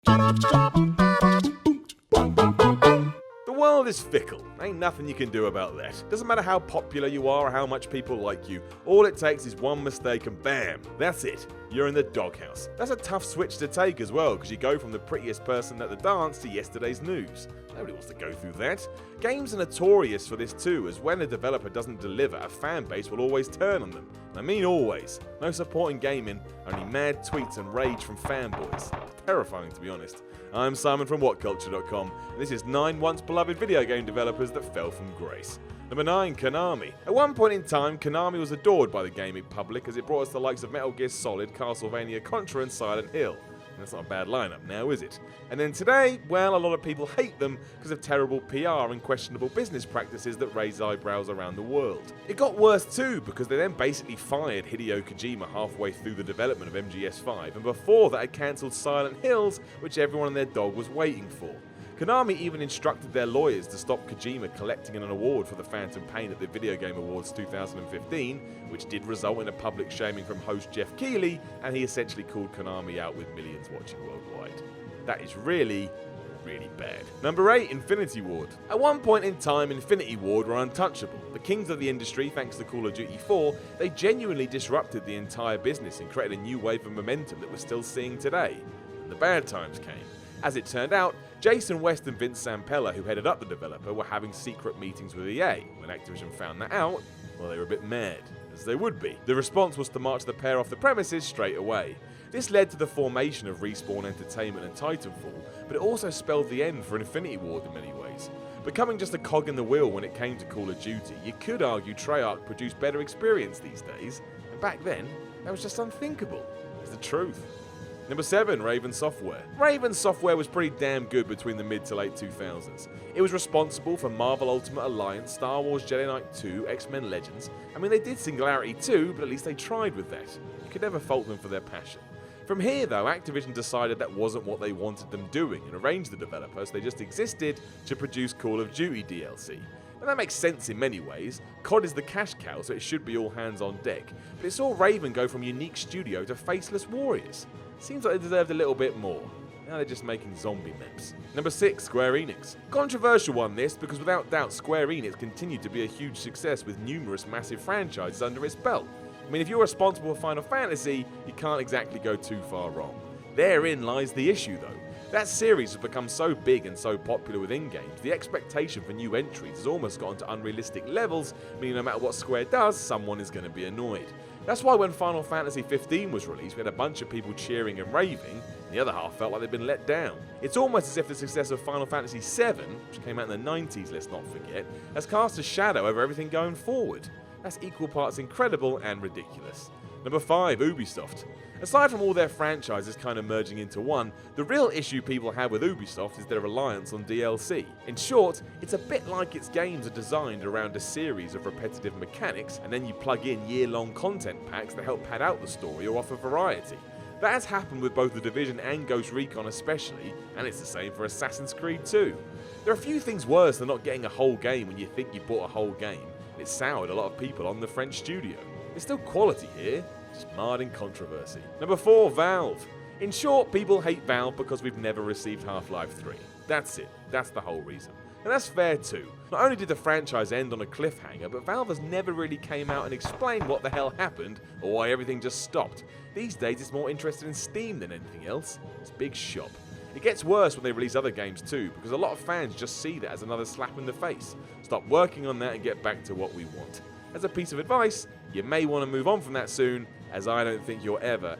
The world is fickle. Ain't nothing you can do about that. Doesn't matter how popular you are or how much people like you. All it takes is one mistake and bam, that's it. You're in the doghouse. That's a tough switch to take as well, because you go from the prettiest person at the dance to yesterday's news. Nobody wants to go through that. Games are notorious for this too, as when a developer doesn't deliver, a fan base will always turn on them. I mean always. No support in gaming, only mad tweets and rage from fanboys. Terrifying, to be honest. I'm Simon from WhatCulture.com, and this is 9 once beloved video game developers that fell from grace. Number 9, Konami. At one point in time, Konami was adored by the gaming public as it brought us the likes of Metal Gear Solid, Castlevania, Contra and Silent Hill. And that's not a bad lineup now, is it? And then today, well, a lot of people hate them because of terrible PR and questionable business practices that raise eyebrows around the world. It got worse too, because they then basically fired Hideo Kojima halfway through the development of MGS5, and before that had cancelled Silent Hills, which everyone and their dog was waiting for. Konami even instructed their lawyers to stop Kojima collecting an award for the Phantom Pain at the Video Game Awards 2015, which did result in a public shaming from host Jeff Keighley, and he essentially called Konami out with millions watching worldwide. That is really bad. Number 8, Infinity Ward. At one point in time, Infinity Ward were untouchable. The kings of the industry, thanks to Call of Duty 4, they genuinely disrupted the entire business and created a new wave of momentum that we're still seeing today. And the bad times came. As it turned out, Jason West and Vince Zampella, who headed up the developer, were having secret meetings with EA. When Activision found that out, well, they were a bit mad, as they would be. The response was to march the pair off the premises straight away. This led to the formation of Respawn Entertainment and Titanfall, but it also spelled the end for Infinity Ward in many ways. Becoming just a cog in the wheel when it came to Call of Duty, you could argue Treyarch produced better experience these days, and back then, that was just unthinkable. It's the truth. Number 7, Raven Software. Raven Software was pretty damn good between the mid to late 2000s. It was responsible for Marvel Ultimate Alliance, Star Wars Jedi Knight 2, X-Men Legends. I mean, they did Singularity 2, but at least they tried with that. You could never fault them for their passion. From here though, Activision decided that wasn't what they wanted them doing and arranged the developers, they just existed to produce Call of Duty DLC. And that makes sense in many ways. COD is the cash cow, so it should be all hands on deck. But it saw Raven go from unique studio to faceless warriors. Seems like they deserved a little bit more. Now they're just making zombie maps. Number 6, Square Enix. Controversial one this, because without doubt Square Enix continued to be a huge success with numerous massive franchises under its belt. I mean, if you're responsible for Final Fantasy, you can't exactly go too far wrong. Therein lies the issue though. That series has become so big and so popular within games, the expectation for new entries has almost gotten to unrealistic levels, meaning no matter what Square does, someone is going to be annoyed. That's why when Final Fantasy 15 was released, we had a bunch of people cheering and raving, and the other half felt like they'd been let down. It's almost as if the success of Final Fantasy 7, which came out in the 90s, let's not forget, has cast a shadow over everything going forward. That's equal parts incredible and ridiculous. Number 5, Ubisoft. Aside from all their franchises kind of merging into one, the real issue people have with Ubisoft is their reliance on DLC. In short, it's a bit like its games are designed around a series of repetitive mechanics, and then you plug in year-long content packs that help pad out the story or offer variety. That has happened with both The Division and Ghost Recon especially, and it's the same for Assassin's Creed 2. There are few things worse than not getting a whole game when you think you bought a whole game. It soured a lot of people on the French studio. There's still quality here, just marred in controversy. Number 4, Valve. In short, people hate Valve because we've never received Half-Life 3. That's it. That's the whole reason. And that's fair too. Not only did the franchise end on a cliffhanger, but Valve has never really came out and explained what the hell happened or why everything just stopped. These days it's more interested in Steam than anything else. It's a big shop. It gets worse when they release other games too, because a lot of fans just see that as another slap in the face. Stop working on that and get back to what we want. As a piece of advice, you may want to move on from that soon, as I don't think you're ever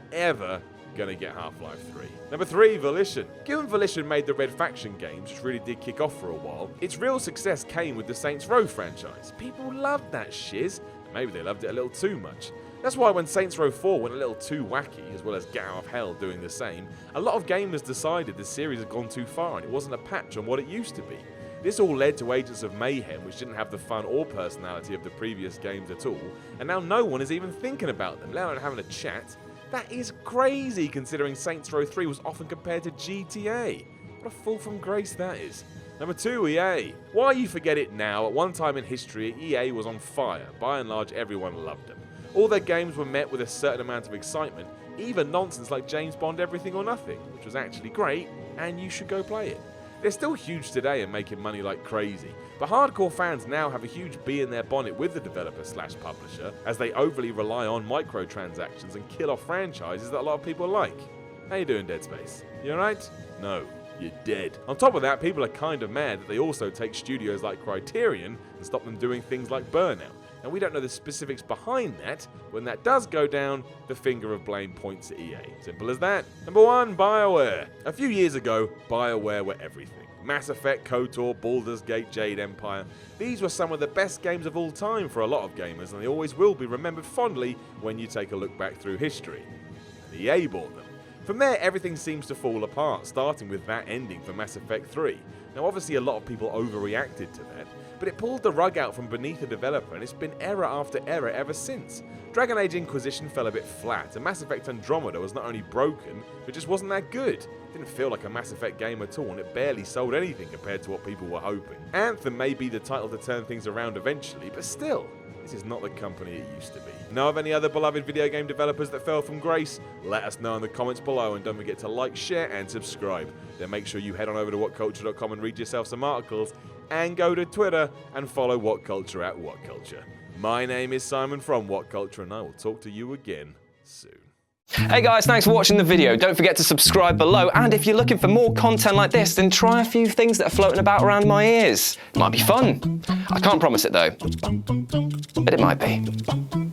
gonna get Half-Life 3. Number 3, Volition. Given Volition made the Red Faction games, which really did kick off for a while, its real success came with the Saints Row franchise. People loved that shiz, maybe they loved it a little too much. That's why when Saints Row 4 went a little too wacky, as well as Get Out of Hell doing the same, a lot of gamers decided the series had gone too far and it wasn't a patch on what it used to be. This all led to Agents of Mayhem, which didn't have the fun or personality of the previous games at all, and now no one is even thinking about them, let alone having a chat. That is crazy considering Saints Row 3 was often compared to GTA. What a fall from grace that is. Number 2, EA. Why you forget it now, at one time in history EA was on fire, by and large everyone loved them. All their games were met with a certain amount of excitement, even nonsense like James Bond Everything or Nothing, which was actually great, and you should go play it. They're still huge today and making money like crazy, but hardcore fans now have a huge bee in their bonnet with the developer/publisher, as they overly rely on microtransactions and kill off franchises that a lot of people like. How you doing, Dead Space? You alright? No, you're dead. On top of that, people are kind of mad that they also take studios like Criterion and stop them doing things like Burnout. And we don't know the specifics behind that. When that does go down, the finger of blame points at EA. Simple as that. Number 1, BioWare. A few years ago, BioWare were everything. Mass Effect, KOTOR, Baldur's Gate, Jade Empire. These were some of the best games of all time for a lot of gamers, and they always will be remembered fondly when you take a look back through history. And EA bought them. From there, everything seems to fall apart, starting with that ending for Mass Effect 3. Now obviously a lot of people overreacted to that, but it pulled the rug out from beneath the developer, and it's been error after error ever since. Dragon Age Inquisition fell a bit flat, and Mass Effect Andromeda was not only broken, but just wasn't that good. It didn't feel like a Mass Effect game at all, and it barely sold anything compared to what people were hoping. Anthem may be the title to turn things around eventually, but still, this is not the company it used to be. Know of any other beloved video game developers that fell from grace? Let us know in the comments below, and don't forget to like, share and subscribe. Then make sure you head on over to whatculture.com and read yourself some articles, and go to Twitter and follow WhatCulture at WhatCulture. My name is Simon from WhatCulture, and I will talk to you again soon. Hey guys, thanks for watching the video. Don't forget to subscribe below, and if you're looking for more content like this, then try a few things that are floating about around my ears. Might be fun. I can't promise it though, but it might be.